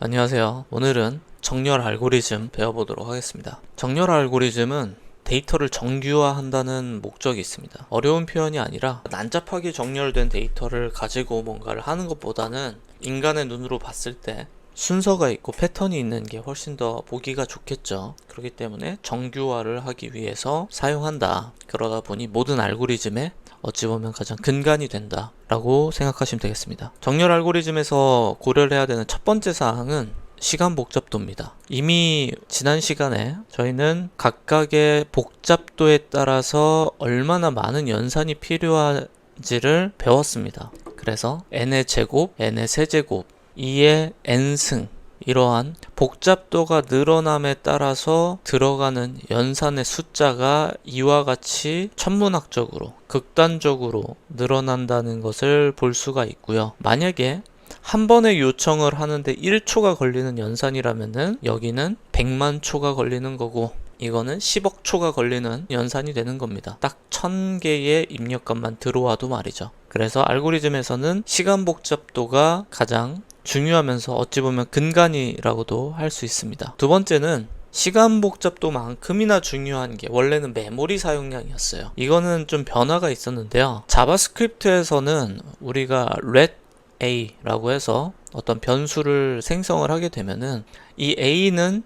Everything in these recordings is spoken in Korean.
안녕하세요. 오늘은 정렬 알고리즘 배워보도록 하겠습니다. 정렬 알고리즘은 데이터를 정규화한다는 목적이 있습니다. 어려운 표현이 아니라 난잡하게 정렬된 데이터를 가지고 뭔가를 하는 것보다는 인간의 눈으로 봤을 때 순서가 있고 패턴이 있는 게 훨씬 더 보기가 좋겠죠. 그렇기 때문에 정규화를 하기 위해서 사용한다. 그러다 보니 모든 알고리즘에 어찌 보면 가장 근간이 된다 라고 생각하시면 되겠습니다. 정렬 알고리즘에서 고려를 해야 되는 첫 번째 사항은 시간 복잡도입니다. 이미 지난 시간에 저희는 각각의 복잡도에 따라서 얼마나 많은 연산이 필요한지를 배웠습니다. 그래서 n의 제곱, n의 세제곱, 2의 n승, 이러한 복잡도가 늘어남에 따라서 들어가는 연산의 숫자가 이와 같이 천문학적으로 극단적으로 늘어난다는 것을 볼 수가 있고요. 만약에 한 번에 요청을 하는데 1초가 걸리는 연산이라면은 여기는 100만 초가 걸리는 거고 이거는 10억 초가 걸리는 연산이 되는 겁니다. 딱 1000개의 입력값만 들어와도 말이죠. 그래서 알고리즘에서는 시간 복잡도가 가장 중요하면서 어찌 보면 근간이라고도 할 수 있습니다. 두 번째는 시간 복잡도만큼이나 중요한 게 원래는 메모리 사용량이었어요. 이거는 좀 변화가 있었는데요. 자바스크립트에서는 우리가 let a라고 해서 어떤 변수를 생성을 하게 되면은 이 a는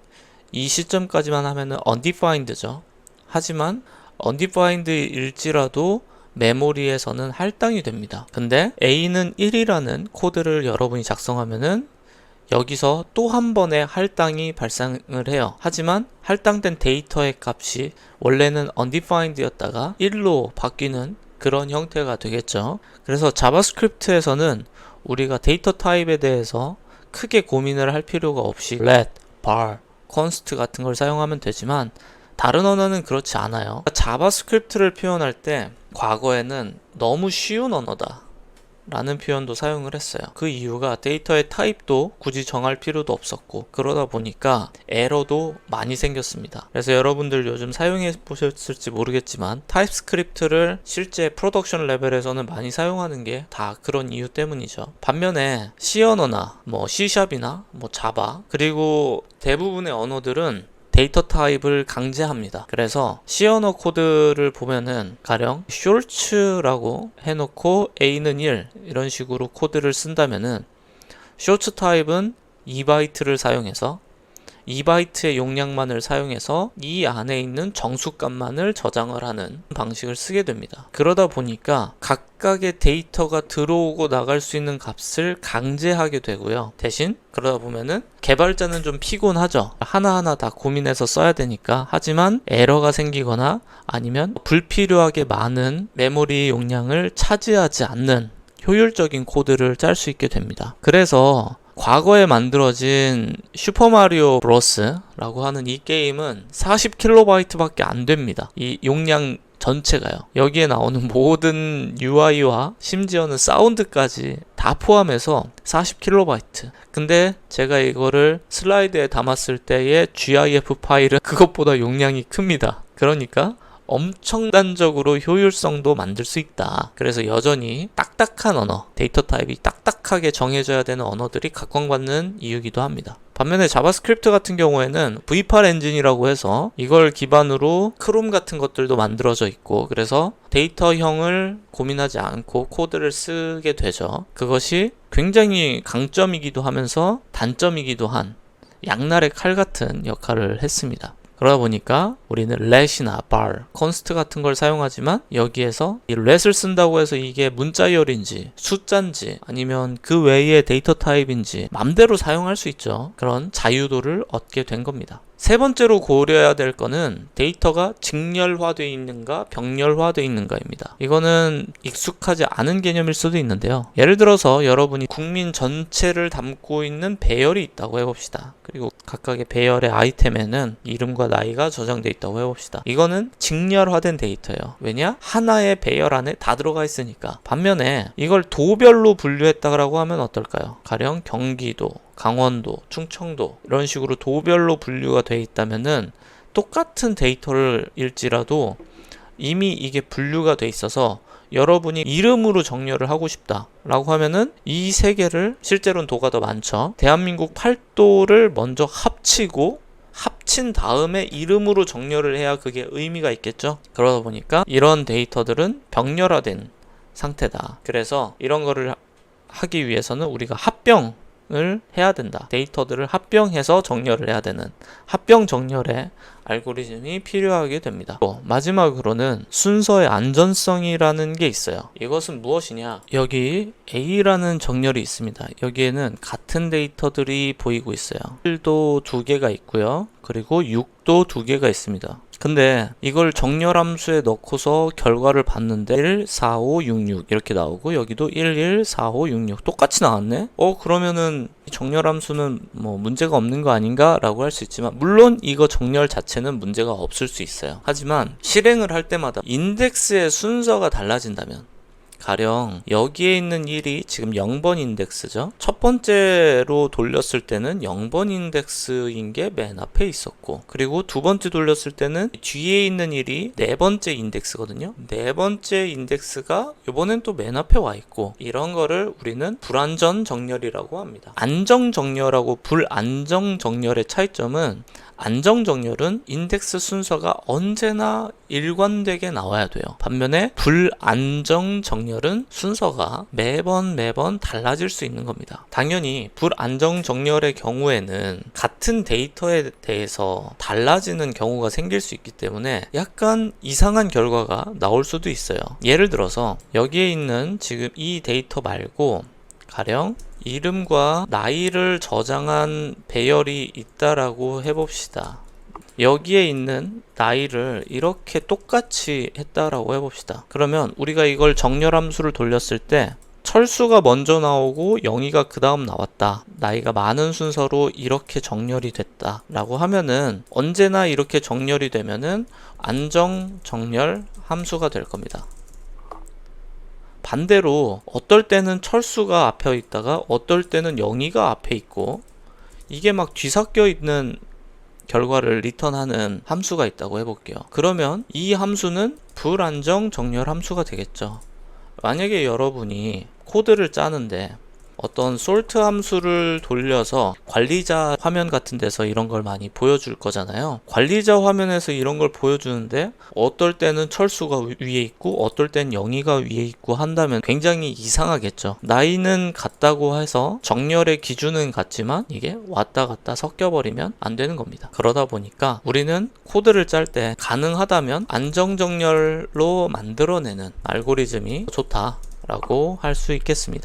이 시점까지만 하면은 undefined죠. 하지만 undefined일지라도 메모리에서는 할당이 됩니다. 근데 a는 1이라는 코드를 여러분이 작성하면은 여기서 또 한 번의 할당이 발생을 해요. 하지만 할당된 데이터의 값이 원래는 undefined였다가 1로 바뀌는 그런 형태가 되겠죠. 그래서 자바스크립트에서는 우리가 데이터 타입에 대해서 크게 고민을 할 필요가 없이 let, var, const 같은 걸 사용하면 되지만 다른 언어는 그렇지 않아요. 자바스크립트를 표현할 때 과거에는 너무 쉬운 언어다 라는 표현도 사용을 했어요. 그 이유가 데이터의 타입도 굳이 정할 필요도 없었고 그러다 보니까 에러도 많이 생겼습니다. 그래서 여러분들 요즘 사용해 보셨을지 모르겠지만 타입스크립트를 실제 프로덕션 레벨에서는 많이 사용하는 게 다 그런 이유 때문이죠. 반면에 C 언어나 C샵이나 자바 그리고 대부분의 언어들은 데이터 타입을 강제합니다. 그래서 C 언어 코드를 보면은 가령 shorts라고 해놓고 a는 1 이런 식으로 코드를 쓴다면은 shorts 타입은 2바이트를 사용해서 2바이트의 용량만을 사용해서 이 안에 있는 정수값만을 저장을 하는 방식을 쓰게 됩니다. 그러다 보니까 각각의 데이터가 들어오고 나갈 수 있는 값을 강제하게 되고요. 대신 그러다 보면은 개발자는 좀 피곤하죠. 하나하나 다 고민해서 써야 되니까. 하지만 에러가 생기거나 아니면 불필요하게 많은 메모리 용량을 차지하지 않는 효율적인 코드를 짤 수 있게 됩니다. 그래서 과거에 만들어진 슈퍼마리오 브로스라고 하는 이 게임은 40KB 밖에 안 됩니다. 이 용량 전체가요. 여기에 나오는 모든 UI와 심지어는 사운드까지 다 포함해서 40KB. 근데 제가 이거를 슬라이드에 담았을 때의 GIF 파일은 그것보다 용량이 큽니다. 그러니까 엄청난적으로 효율성도 만들 수 있다. 그래서 여전히 딱딱한 언어, 데이터 타입이 딱딱하게 정해져야 되는 언어들이 각광받는 이유기도 합니다. 반면에 자바스크립트 같은 경우에는 V8 엔진이라고 해서 이걸 기반으로 크롬 같은 것들도 만들어져 있고 그래서 데이터형을 고민하지 않고 코드를 쓰게 되죠. 그것이 굉장히 강점이기도 하면서 단점이기도 한 양날의 칼 같은 역할을 했습니다. 그러다 보니까 우리는 let이나 var, const 같은 걸 사용하지만 여기에서 이 let을 쓴다고 해서 이게 문자열인지 숫자인지 아니면 그 외의 데이터 타입인지 맘대로 사용할 수 있죠. 그런 자유도를 얻게 된 겁니다. 세 번째로 고려해야 될 거는 데이터가 직렬화되어 있는가 병렬화되어 있는가입니다. 이거는 익숙하지 않은 개념일 수도 있는데요. 예를 들어서 여러분이 국민 전체를 담고 있는 배열이 있다고 해봅시다. 그리고 각각의 배열의 아이템에는 이름과 나이가 저장되어 있다고 해봅시다. 이거는 직렬화된 데이터예요. 왜냐? 하나의 배열 안에 다 들어가 있으니까. 반면에 이걸 도별로 분류했다고 하면 어떨까요? 가령 경기도, 강원도, 충청도 이런 식으로 도별로 분류가 되어 있다면은 똑같은 데이터를 일지라도 이미 이게 분류가 돼 있어서 여러분이 이름으로 정렬을 하고 싶다 라고 하면은 이 세 개를, 실제로는 도가 더 많죠, 대한민국 8도를 먼저 합친 다음에 이름으로 정렬을 해야 그게 의미가 있겠죠. 그러다 보니까 이런 데이터들은 병렬화된 상태다. 그래서 이런 거를 하기 위해서는 우리가 합병을 해야 된다. 데이터들을 합병해서 정렬을 해야 되는 합병 정렬의 알고리즘이 필요하게 됩니다. 또 마지막으로는 순서의 안전성이라는 게 있어요. 이것은 무엇이냐? 여기 A라는 정렬이 있습니다. 여기에는 같은 데이터들이 보이고 있어요. 1도 2개가 있고요. 그리고 6도 2개가 있습니다. 근데 이걸 정렬 함수에 넣고서 결과를 봤는데 1, 4, 5, 6, 6 이렇게 나오고 여기도 1, 1, 4, 5, 6, 6 똑같이 나왔네? 그러면은 정렬 함수는 뭐 문제가 없는 거 아닌가? 라고 할 수 있지만, 물론 이거 정렬 자체는 문제가 없을 수 있어요. 하지만 실행을 할 때마다 인덱스의 순서가 달라진다면, 가령 여기에 있는 1이 지금 0번 인덱스죠. 첫 번째로 돌렸을 때는 0번 인덱스인 게 맨 앞에 있었고, 그리고 두 번째 돌렸을 때는 뒤에 있는 1이 네 번째 인덱스거든요. 네 번째 인덱스가 이번엔 또 맨 앞에 와 있고, 이런 거를 우리는 불안전 정렬이라고 합니다. 안정 정렬하고 불안정 정렬의 차이점은, 안정 정렬은 인덱스 순서가 언제나 일관되게 나와야 돼요. 반면에 불안정 정렬은 순서가 매번 달라질 수 있는 겁니다. 당연히 불안정 정렬의 경우에는 같은 데이터에 대해서 달라지는 경우가 생길 수 있기 때문에 약간 이상한 결과가 나올 수도 있어요. 예를 들어서 여기에 있는 지금 이 데이터 말고 가령 이름과 나이를 저장한 배열이 있다라고 해봅시다. 여기에 있는 나이를 이렇게 똑같이 했다라고 해봅시다. 그러면 우리가 이걸 정렬 함수를 돌렸을 때 철수가 먼저 나오고 영희가 그 다음 나왔다, 나이가 많은 순서로 이렇게 정렬이 됐다 라고 하면은, 언제나 이렇게 정렬이 되면은 안정 정렬 함수가 될 겁니다. 반대로 어떨 때는 철수가 앞에 있다가 어떨 때는 영희가 앞에 있고, 이게 막 뒤섞여 있는 결과를 리턴하는 함수가 있다고 해볼게요. 그러면 이 함수는 불안정 정렬 함수가 되겠죠. 만약에 여러분이 코드를 짜는데 어떤 sort 함수를 돌려서 관리자 화면 같은 데서 이런 걸 많이 보여줄 거잖아요. 관리자 화면에서 이런 걸 보여주는데 어떨 때는 철수가 위에 있고 어떨 땐 영희가 위에 있고 한다면 굉장히 이상하겠죠. 나이는 같다고 해서 정렬의 기준은 같지만 이게 왔다 갔다 섞여버리면 안 되는 겁니다. 그러다 보니까 우리는 코드를 짤 때 가능하다면 안정정렬로 만들어내는 알고리즘이 좋다라고 할 수 있겠습니다.